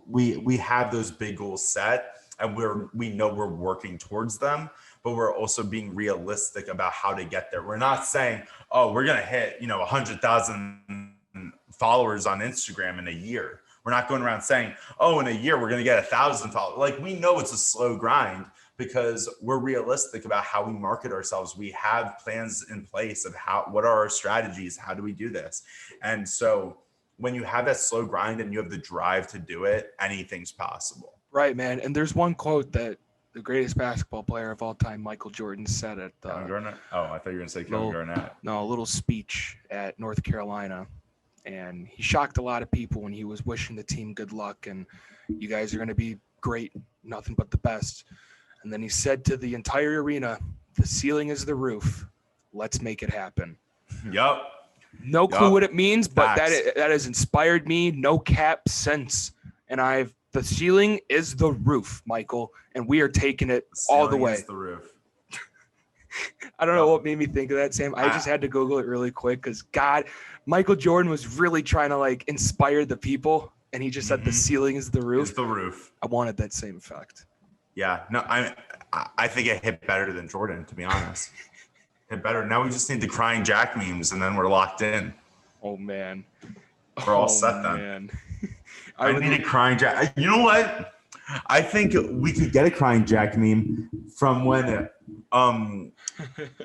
we have those big goals set, and we know we're working towards them, but we're also being realistic about how to get there. We're not saying, oh, we're going to hit, 100,000 followers on Instagram in a year. We're not going around saying, oh, in a year, we're going to get 1,000 followers. Like we know it's a slow grind, because we're realistic about how we market ourselves. We have plans in place of what are our strategies? How do we do this? And so when you have that slow grind and you have the drive to do it, anything's possible. Right, man. And there's one quote that the greatest basketball player of all time, Michael Jordan, said at the Kevin Garnett. Oh, I thought you were going to say Kevin Garnett. No, a little speech at North Carolina. And he shocked a lot of people when he was wishing the team good luck and you guys are going to be great, nothing but the best. And then he said to the entire arena, the ceiling is the roof. Let's make it happen. Yep. No clue what it means, but that has inspired me. No cap since. And the ceiling is the roof, Michael, and we are taking it all the way. Is the roof. I don't know what made me think of that, Sam. I just had to Google it really quick because Michael Jordan was really trying to like inspire the people, and he just said the ceiling is the roof. It's the roof. I wanted that same effect. Yeah, no, I think it hit better than Jordan, to be honest. Hit better. Now we just need the crying Jack memes, and then we're locked in. Oh man, we're all set then. I need a crying Jack. You know what? I think we could get a crying Jack meme from when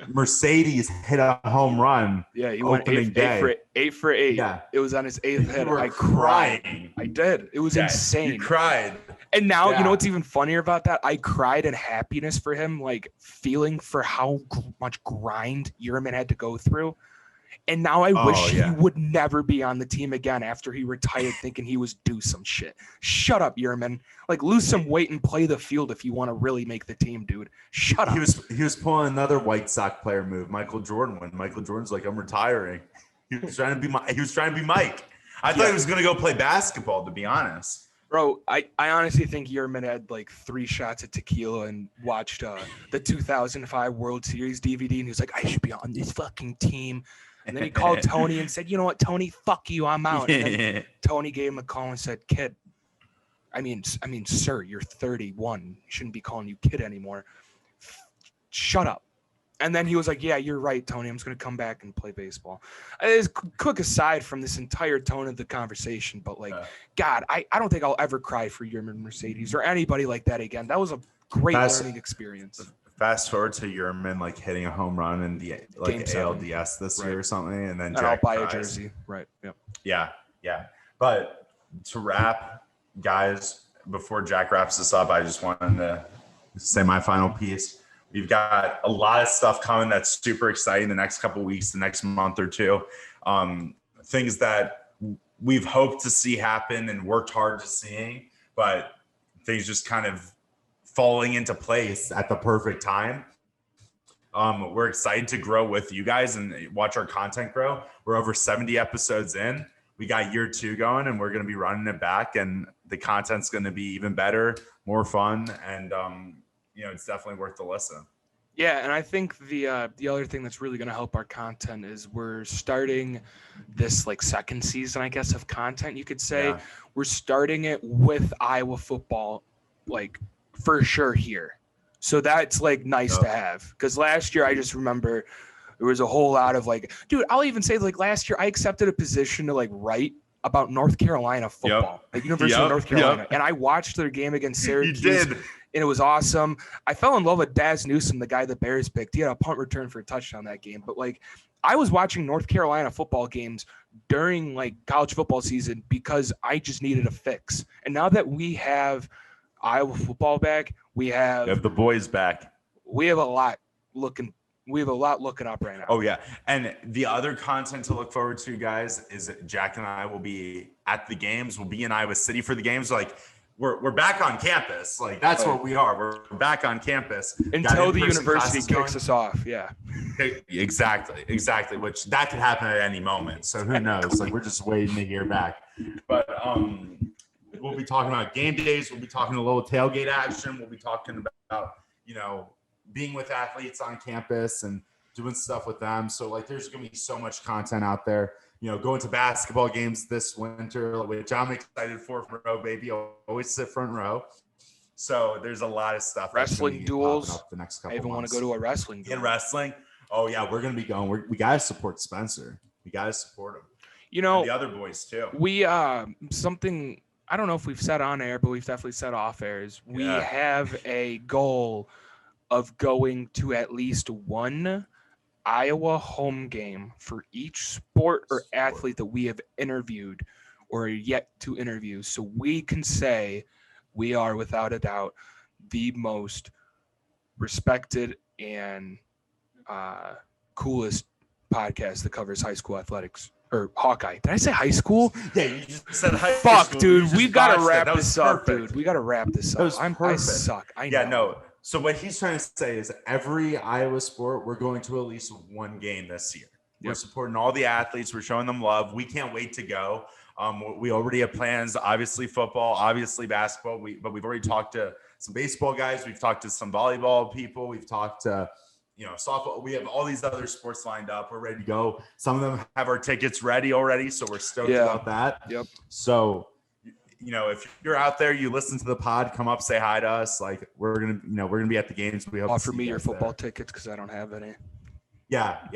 Mercedes hit a home run. Yeah, he went eight for eight. Yeah, it was on his 8th hit. were I cried. crying. I did. It was insane. You cried. And now, you know what's even funnier about that? I cried in happiness for him, like feeling for how much grind Yerman had to go through. And now I wish he would never be on the team again after he retired, thinking he was due some shit. Shut up, Yerman. Like, lose some weight and play the field if you want to really make the team, dude. Shut up. He was pulling another White Sox player move, Michael Jordan. When Michael Jordan's like, I'm retiring. He was trying to be Mike. I thought he was going to go play basketball, to be honest. Bro, I honestly think Yerman had like 3 shots at tequila and watched the 2005 World Series DVD, and he was like, I should be on this fucking team. And then he called Tony and said, you know what, Tony, fuck you, I'm out. And then Tony gave him a call and said, kid, I mean, sir, you're 31. You shouldn't be calling you kid anymore. Shut up. And then he was like, yeah, you're right, Tony. I'm just going to come back and play baseball. It's quick aside from this entire tone of the conversation, but like, God, I don't think I'll ever cry for Yerman Mercedes or anybody like that again. That was a great learning experience. Fast forward to Yerman like hitting a home run in the like ALDS this year or something, and then I'll buy a jersey. Right. Yep. Yeah. But to wrap, guys, before Jack wraps this up, I just wanted to say my final piece. We've got a lot of stuff coming that's super exciting the next couple of weeks, the next month or two. Things that we've hoped to see happen and worked hard to see, but things just kind of falling into place at the perfect time. We're excited to grow with you guys and watch our content grow. We're over 70 episodes in. We got year 2 going, and we're going to be running it back, and the content's going to be even better, more fun, and it's definitely worth the listen. Yeah, and I think the other thing that's really going to help our content is we're starting this like second season, I guess, of content, you could say. Yeah. We're starting it with Iowa football, like for sure here. So that's like nice to have, because last year I just remember there was a whole lot of like, dude, I'll even say like last year I accepted a position to like write about North Carolina football, like University of North Carolina. And I watched their game against Syracuse. You did. And it was awesome. I fell in love with Daz Newsome, the guy the Bears picked. He had a punt return for a touchdown that game. But like, I was watching North Carolina football games during like college football season because I just needed a fix. And now that we have Iowa football back, we have the boys back. We have a lot looking up right now. Oh yeah. And the other content to look forward to, guys, is that Jack and I will be at the games. We'll be in Iowa City for the games. Like, we're back on campus. Like, that's what we are. We're back on campus until the university kicks us off. Yeah. Exactly. Which that could happen at any moment. So who knows? Like, we're just waiting to hear back. But we'll be talking about game days. We'll be talking a little tailgate action. We'll be talking about, being with athletes on campus and doing stuff with them. So like, there's going to be so much content out there. Going to basketball games this winter, which I'm excited for, front row, baby. I'll always sit front row. So there's a lot of stuff. Wrestling duels. Up the next couple I even want to go to a wrestling duel. In wrestling. Oh yeah, we're going to be going. We got to support Spencer. We got to support him. And the other boys too. We something I don't know if we've said on air, but we've definitely said off air is we have a goal of going to at least one Iowa home game for each sport or athlete that we have interviewed or yet to interview. So we can say we are without a doubt the most respected and coolest podcast that covers high school athletics. Or Hawkeye. Did I say high school? Yeah, you just said high school. Fuck, dude. We've got to wrap this up, dude. We got to wrap this up. I suck. I know. Yeah, no. So what he's trying to say is every Iowa sport, we're going to at least one game this year. Yep. We're supporting all the athletes. We're showing them love. We can't wait to go. We already have plans, obviously football, obviously basketball. But we've already talked to some baseball guys. We've talked to some volleyball people. We've talked to, softball. We have all these other sports lined up. We're ready to go. Some of them have our tickets ready already. So we're stoked about that. Yep. So if you're out there, you listen to the pod, come up, say hi to us. Like, we're gonna be at the games. We hope offer me your football tickets because I don't have any. Yeah,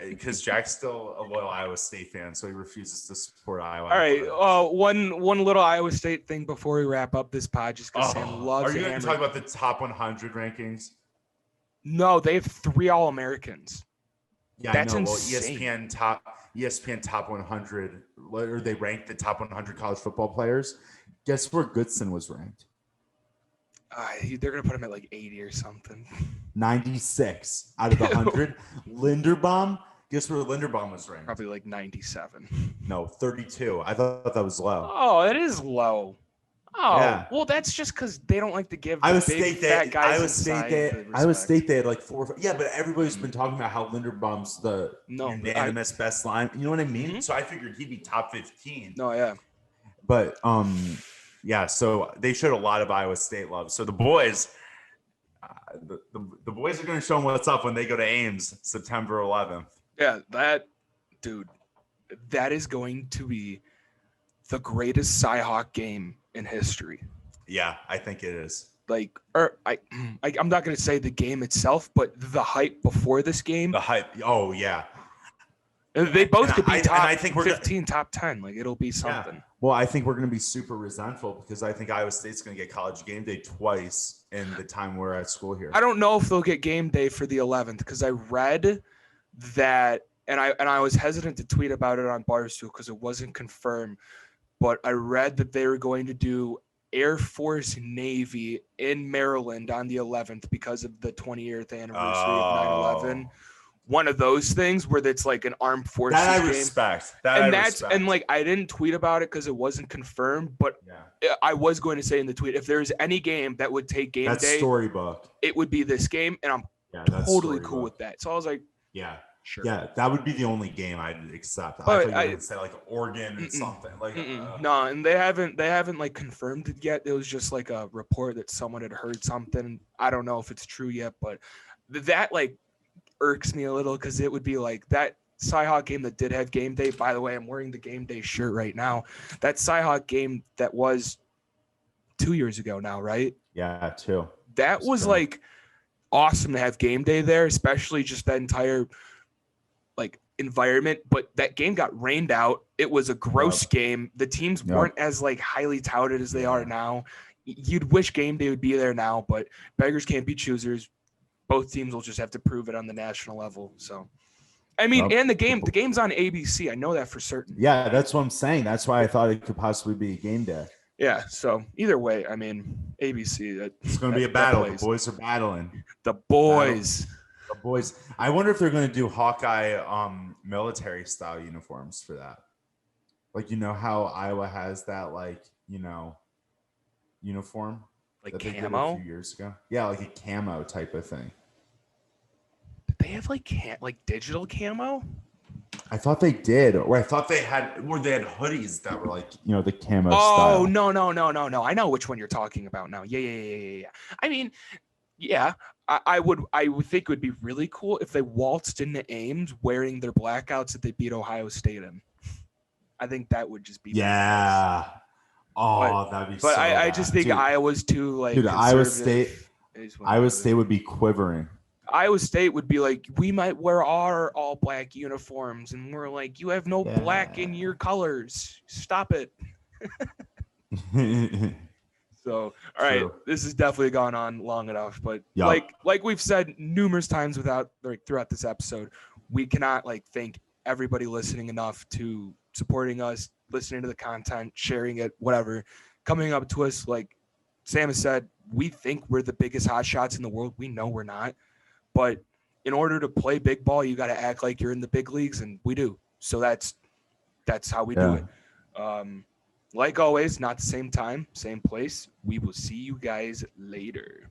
because Jack's still a loyal Iowa State fan, so he refuses to support Iowa. All right. One little Iowa State thing before we wrap up this pod, just because Sam loves Are you to going hammer. to talk about the top 100 rankings? No, they have 3 All-Americans. Yeah, That's I know. insane. Well, ESPN top 100, or they ranked the top 100 college football players. Guess where Goodson was ranked? They're gonna put him at like 80 or something. 96 out of the 100. Linderbaum. Guess where Linderbaum was ranked? Probably like 97. No, 32. I thought that was low. Oh, it is low. Oh, yeah. Well, that's just because they don't like to give the Iowa big State fat guys Iowa State, they had like 4 or 5. Yeah, but everybody's been talking about how Linderbaum's the unanimous best line. You know what I mean? Mm-hmm. So I figured he'd be top 15. No, yeah. But yeah. So they showed a lot of Iowa State love. So the boys, the boys are going to show them what's up when they go to Ames September 11th. Yeah, that is going to be the greatest Cy-Hawk game in history. Yeah, I think it is. Like, I'm not going to say the game itself, but the hype before this game. The hype. Oh, yeah. They both could be top I think 15, top 10. Like, it'll be something. Yeah. Well, I think we're going to be super resentful because I think Iowa State's going to get College Game Day twice in the time we're at school here. I don't know if they'll get Game Day for the 11th because I read that, and I was hesitant to tweet about it on Barstool because it wasn't confirmed, but I read that they were going to do Air Force Navy in Maryland on the 11th because of the 20th anniversary of 9/11. One of those things where it's like an armed forces that I game. Respect. And like I didn't tweet about it because it wasn't confirmed, but I was going to say in the tweet, if there's any game that would take game day, storybook, it would be this game, and I'm totally cool with that. So I was like, yeah. Sure. Yeah, that would be the only game I'd accept. I thought you would say like Oregon or something. Like no, and they haven't like confirmed it yet. It was just like a report that someone had heard something. I don't know if it's true yet, but that like irks me a little because it would be like that Cy-Hawk game that did have game day. By the way, I'm wearing the game day shirt right now. That Cy-Hawk game that was 2 years ago now, right? Yeah, 2. That was like awesome to have game day there, especially just that entire like environment, but that game got rained out. It was a gross game. The teams weren't as like highly touted as they are now. You'd wish game day would be there now, but beggars can't be choosers. Both teams will just have to prove it on the national level. So, I mean, and the game's on ABC. I know that for certain. Yeah, that's what I'm saying. That's why I thought it could possibly be a game day. Yeah. So either way, I mean, ABC. It's going to be a battle. The boys are battling. The boys. The boys. I wonder if they're going to do Hawkeye military style uniforms for that. Like, you know how Iowa has that, like, you know, uniform? Like that camo? They did a few years ago. Yeah, like a camo type of thing. Did they have like digital camo? I thought they did, or I thought they had hoodies that were like, you know, the camo style. Oh, no. I know which one you're talking about now. Yeah. I mean, yeah, I would think it would be really cool if they waltzed into Ames wearing their blackouts that they beat Ohio State in. I think that would just be yeah. Nice. Oh, that'd be. But I just think Iowa's too like. Dude, Iowa State would be quivering. Iowa State would be like, we might wear our all black uniforms, and we're like, you have no black in your colors. Stop it. So, all right, this has definitely gone on long enough, but like we've said numerous times throughout this episode, we cannot like thank everybody listening enough to supporting us, listening to the content, sharing it, whatever, coming up to us. Like Sam has said, we think we're the biggest hot shots in the world. We know we're not, but in order to play big ball, you got to act like you're in the big leagues, and we do. So that's how we do it. Like always, not the same time, same place. We will see you guys later.